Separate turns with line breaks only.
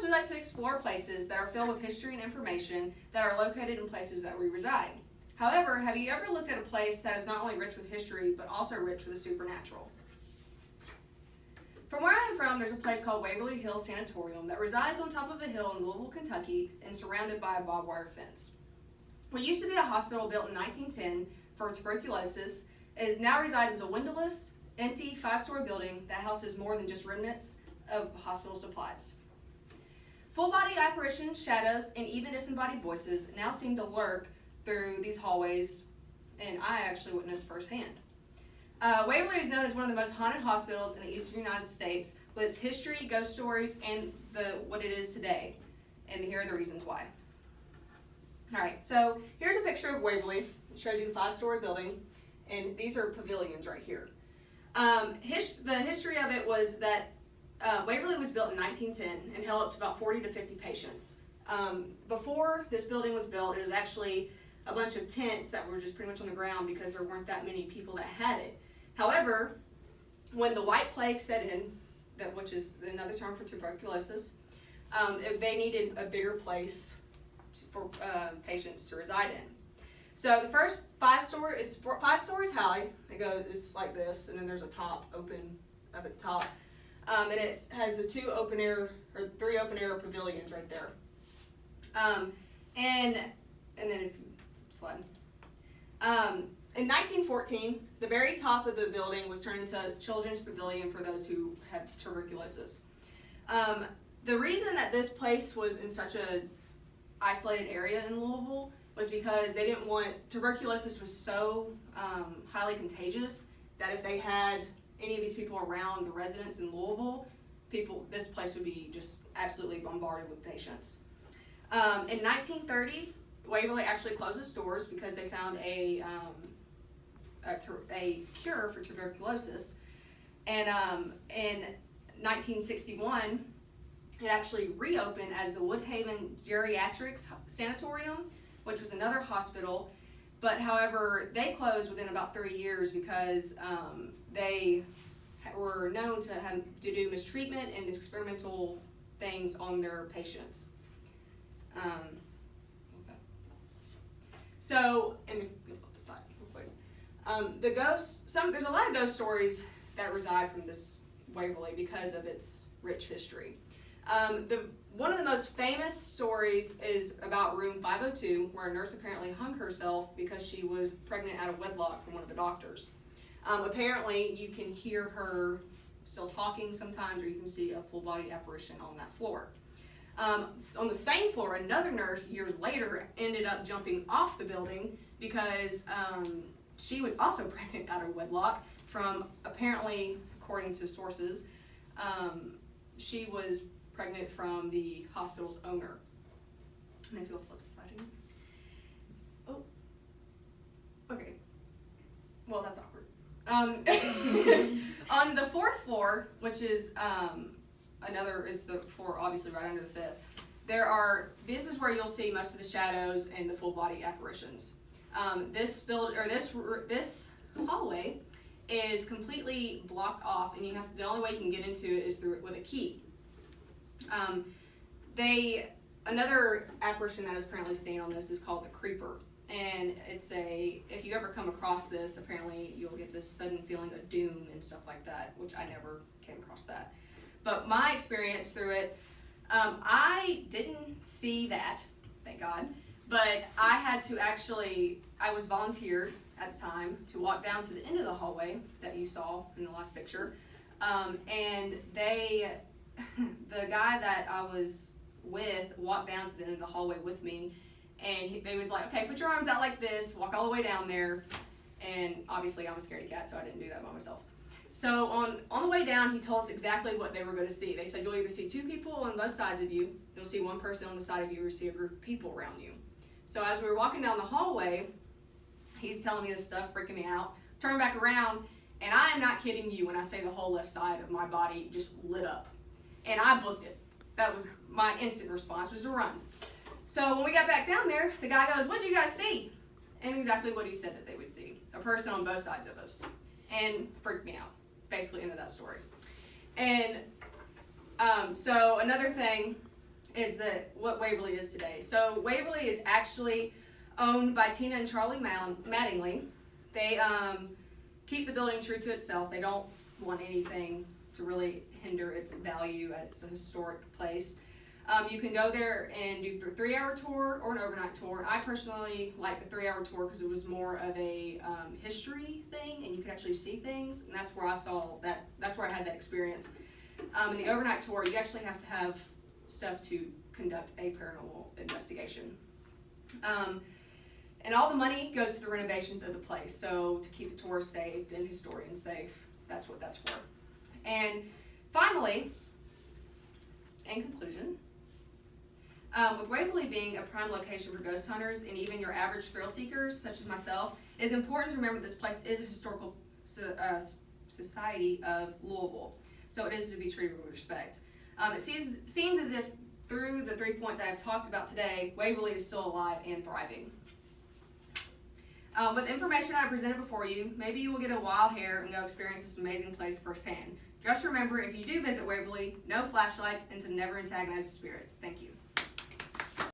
we like to explore places that are filled with history and information that are located in places that we reside. However, have you ever looked at a place that is not only rich with history, but also rich with the supernatural? From where I am from, there's a place called Waverly Hills Sanatorium that resides on top of a hill in Louisville, Kentucky, and surrounded by a barbed wire fence. What used to be a hospital built in 1910 for tuberculosis now resides as a windowless, empty, 5-story building that houses more than just remnants of hospital supplies. Full-body apparitions, shadows, and even disembodied voices now seem to lurk through these hallways, and I actually witnessed firsthand. Waverly is known as one of the most haunted hospitals in the eastern United States, with its history, ghost stories, and what it is today. And here are the reasons why. Alright, so here's a picture of Waverly. It shows you the 5-story building, and these are pavilions right here. The history of it was that Waverly was built in 1910 and held up to about 40 to 50 patients. Before this building was built, it was actually a bunch of tents that were just pretty much on the ground because there weren't that many people that had it. However, when the White Plague set in, which is another term for tuberculosis, they needed a bigger place for patients to reside in. So the first 5 stories high. It goes like this, and then there's a top open up at the top, and it has the 3 open air pavilions right there. And then if you slide. In 1914, the very top of the building was turned into a children's pavilion for those who had tuberculosis. The reason that this place was in such a isolated area in Louisville was because they didn't want, tuberculosis was so highly contagious that if they had any of these people around the residents in Louisville, this place would be just absolutely bombarded with patients. In 1930s, Waverly actually closed its doors because they found a cure for tuberculosis. And in 1961, it actually reopened as the Woodhaven Geriatrics Sanatorium, which was another hospital. But however, they closed within about 3 years because they were known to do mistreatment and experimental things on their patients. So, and if you flip the slide real quick, the ghosts. There's a lot of ghost stories that reside from this Waverly because of its rich history. One of the most famous stories is about room 502, where a nurse apparently hung herself because she was pregnant out of wedlock from one of the doctors. Apparently, you can hear her still talking sometimes, or you can see a full-body apparition on that floor. On the same floor, another nurse years later ended up jumping off the building because she was also pregnant out of wedlock from, apparently, according to sources, she was pregnant from the hospital's owner. And if you'll flip the slide again. Oh, okay. Well, that's awkward. On the 4th floor, which is is the floor obviously right under the 5th, this is where you'll see most of the shadows and the full body apparitions. This hallway is completely blocked off, and the only way you can get into it is through it with a key. Another apparition that is apparently seen on this is called the Creeper, and if you ever come across this, apparently you'll get this sudden feeling of doom and stuff like that, which I never came across that. But my experience through it, I didn't see that, thank God, but I was volunteered at the time to walk down to the end of the hallway that you saw in the last picture, and the guy that I was with walked down to the end of the hallway with me, and they was like, okay, put your arms out like this, walk all the way down there, and obviously I'm a scaredy cat, so I didn't do that by myself. So on the way down, he told us exactly what they were going to see. They said, you'll either see 2 people on both sides of you, you'll see 1 person on the side of you, or see a group of people around you. So as we were walking down the hallway, he's telling me this stuff, freaking me out, turn back around, and I am not kidding you when I say the whole left side of my body just lit up. And I booked it. That was my instant response, was to run. So when we got back down there, the guy goes, what'd you guys see? And exactly what he said that they would see. A person on both sides of us. And freaked me out. Basically, end of that story. And so another thing is what Waverly is today. So Waverly is actually owned by Tina and Charlie Mattingly. They keep the building true to itself. They don't want anything to really hinder its value as a historic place. You can go there and do the 3-hour tour or an overnight tour. I personally like the 3-hour tour because it was more of a history thing, and you could actually see things, and that's where I saw that. That's where I had that experience. In the overnight tour, you actually have to have stuff to conduct a paranormal investigation. And all the money goes to the renovations of the place, so to keep the tourists safe and historians safe, that's what that's for. And finally, in conclusion, with Waverly being a prime location for ghost hunters and even your average thrill seekers, such as myself, it is important to remember this place is a historical society of Louisville, so it is to be treated with respect. It seems as if through the 3 points I have talked about today, Waverly is still alive and thriving. With the information I presented before you, maybe you will get a wild hair and go experience this amazing place firsthand. Just remember, if you do visit Waverly, no flashlights and to never antagonize the spirit. Thank you.